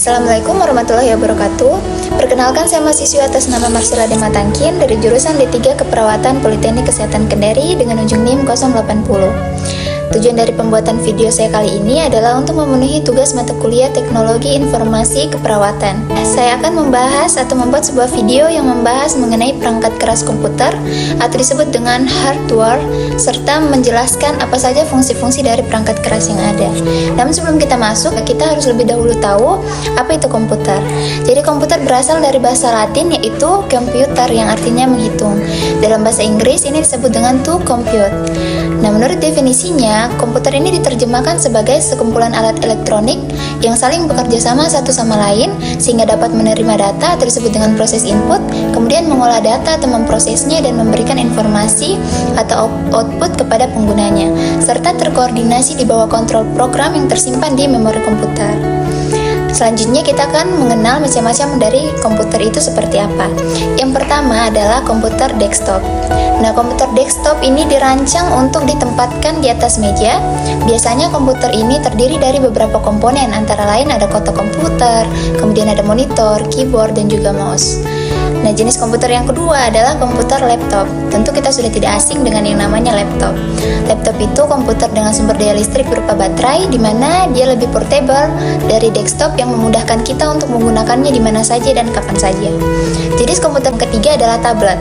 Assalamualaikum warahmatullahi wabarakatuh. Perkenalkan, saya mahasiswi atas nama Marsila Dematangkin dari jurusan D3 Keperawatan Politeknik Kesehatan Kendari dengan ujung NIM 080. Tujuan dari pembuatan video saya kali ini adalah untuk memenuhi tugas mata kuliah Teknologi Informasi Keperawatan. Saya akan membahas atau membuat sebuah video yang membahas mengenai perangkat keras komputer atau disebut dengan hardware, serta menjelaskan apa saja fungsi-fungsi dari perangkat keras yang ada. Namun sebelum kita masuk, kita harus lebih dahulu tahu apa itu komputer. Jadi komputer berasal dari bahasa Latin yaitu computer yang artinya menghitung. Dalam bahasa Inggris ini disebut dengan to compute. Nah, menurut definisinya, komputer ini diterjemahkan sebagai sekumpulan alat elektronik yang saling bekerja sama satu sama lain sehingga dapat menerima data atau disebut dengan proses input, kemudian mengolah data atau memprosesnya dan memberikan informasi atau output kepada penggunanya, serta terkoordinasi di bawah kontrol program yang tersimpan di memori komputer. Selanjutnya kita akan mengenal macam-macam dari komputer itu seperti apa. Yang pertama adalah komputer desktop. Nah, komputer desktop ini dirancang untuk ditempatkan di atas meja. Biasanya komputer ini terdiri dari beberapa komponen, antara lain ada kotak komputer, kemudian ada monitor, keyboard, dan juga mouse. Nah, jenis komputer yang kedua adalah komputer laptop. Tentu kita sudah tidak asing dengan yang namanya laptop. Laptop itu komputer dengan sumber daya listrik berupa baterai, di mana dia lebih portable dari desktop yang memudahkan kita untuk menggunakannya di mana saja dan kapan saja. Jenis komputer ketiga adalah tablet.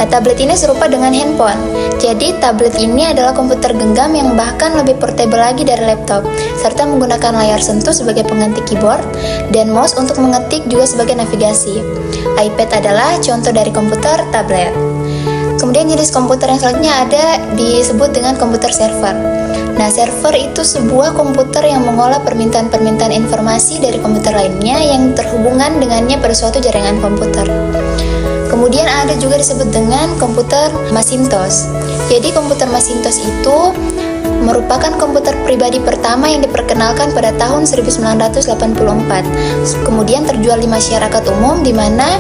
Nah, tablet ini serupa dengan handphone. Jadi, tablet ini adalah komputer genggam yang bahkan lebih portable lagi dari laptop, serta menggunakan layar sentuh sebagai pengganti keyboard dan mouse untuk mengetik juga sebagai navigasi. iPad adalah contoh dari komputer tablet. Kemudian jenis komputer yang selanjutnya ada disebut dengan komputer server. Nah, server itu sebuah komputer yang mengolah permintaan-permintaan informasi dari komputer lainnya yang terhubungan dengannya pada suatu jaringan komputer. Kemudian ada juga disebut dengan komputer Macintosh. Jadi komputer Macintosh itu merupakan komputer pribadi pertama yang diperkenalkan pada tahun 1984. Kemudian terjual di masyarakat umum, di mana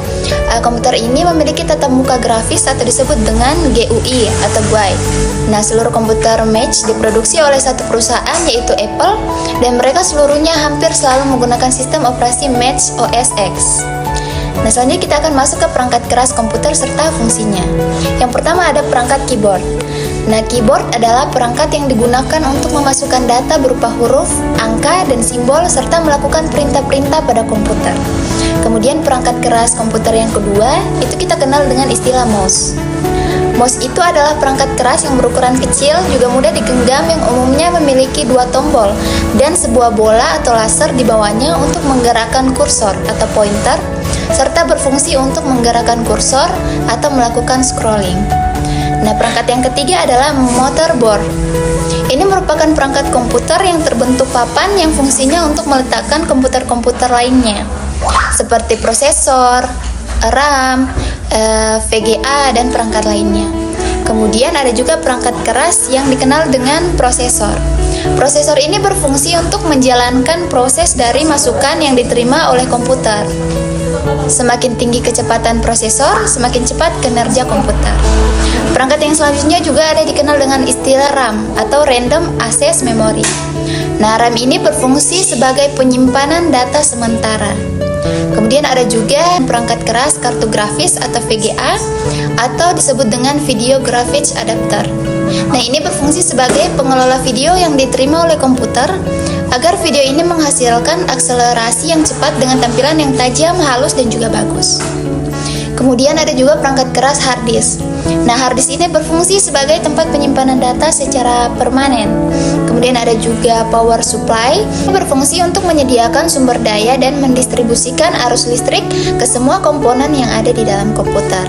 komputer ini memiliki tatap muka grafis atau disebut dengan GUI atau GUI. Nah, seluruh komputer Mac diproduksi oleh satu perusahaan yaitu Apple, dan mereka seluruhnya hampir selalu menggunakan sistem operasi Mac OS X. Nah, selanjutnya kita akan masuk ke perangkat keras komputer serta fungsinya. Yang pertama ada perangkat keyboard. Nah, keyboard adalah perangkat yang digunakan untuk memasukkan data berupa huruf, angka, dan simbol serta melakukan perintah-perintah pada komputer. Kemudian perangkat keras komputer yang kedua itu kita kenal dengan istilah mouse. Mouse itu adalah perangkat keras yang berukuran kecil, juga mudah digenggam, yang umumnya memiliki dua tombol dan sebuah bola atau laser di bawahnya untuk menggerakkan kursor atau pointer, serta berfungsi untuk menggerakkan kursor atau melakukan scrolling. Nah, perangkat yang ketiga adalah motherboard. Ini merupakan perangkat komputer yang terbentuk papan yang fungsinya untuk meletakkan komputer-komputer lainnya, seperti prosesor, RAM, VGA, dan perangkat lainnya. Kemudian ada juga perangkat keras yang dikenal dengan prosesor. Prosesor ini berfungsi untuk menjalankan proses dari masukan yang diterima oleh komputer. Semakin tinggi kecepatan prosesor, semakin cepat kinerja komputer. Perangkat yang selanjutnya juga ada dikenal dengan istilah RAM atau Random Access Memory. Nah, RAM ini berfungsi sebagai penyimpanan data sementara. Kemudian ada juga perangkat keras kartu grafis atau VGA atau disebut dengan Video Graphics Adapter. Nah, ini berfungsi sebagai pengelola video yang diterima oleh komputer agar video ini menghasilkan akselerasi yang cepat dengan tampilan yang tajam, halus, dan juga bagus. Kemudian ada juga perangkat keras hard disk. Nah, hard disk ini berfungsi sebagai tempat penyimpanan data secara permanen. Kemudian ada juga power supply, berfungsi untuk menyediakan sumber daya dan mendistribusikan arus listrik ke semua komponen yang ada di dalam komputer.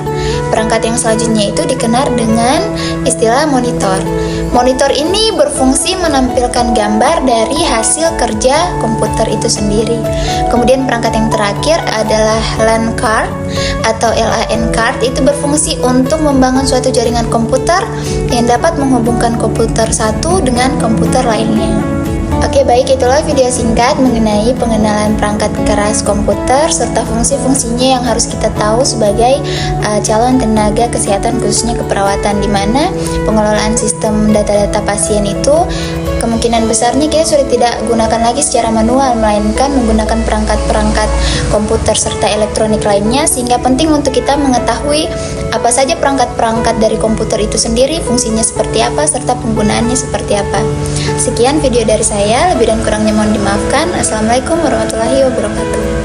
Perangkat yang selanjutnya itu dikenal dengan istilah monitor. Monitor ini berfungsi menampilkan gambar dari hasil kerja komputer itu sendiri. Kemudian perangkat yang terakhir adalah LAN card atau LAN card, itu berfungsi untuk membangun suatu jaringan komputer yang dapat menghubungkan komputer satu dengan komputer lainnya. Oke, baik, itulah video singkat mengenai pengenalan perangkat keras komputer serta fungsi-fungsinya yang harus kita tahu sebagai calon tenaga kesehatan khususnya keperawatan, di mana pengelolaan sistem data-data pasien itu kemungkinan besarnya kita sudah tidak gunakan lagi secara manual, melainkan menggunakan perangkat-perangkat komputer serta elektronik lainnya, sehingga penting untuk kita mengetahui apa saja perangkat-perangkat dari komputer itu sendiri, fungsinya seperti apa, serta penggunaannya seperti apa. Sekian video dari saya, lebih dan kurangnya mohon dimaafkan. Assalamualaikum warahmatullahi wabarakatuh.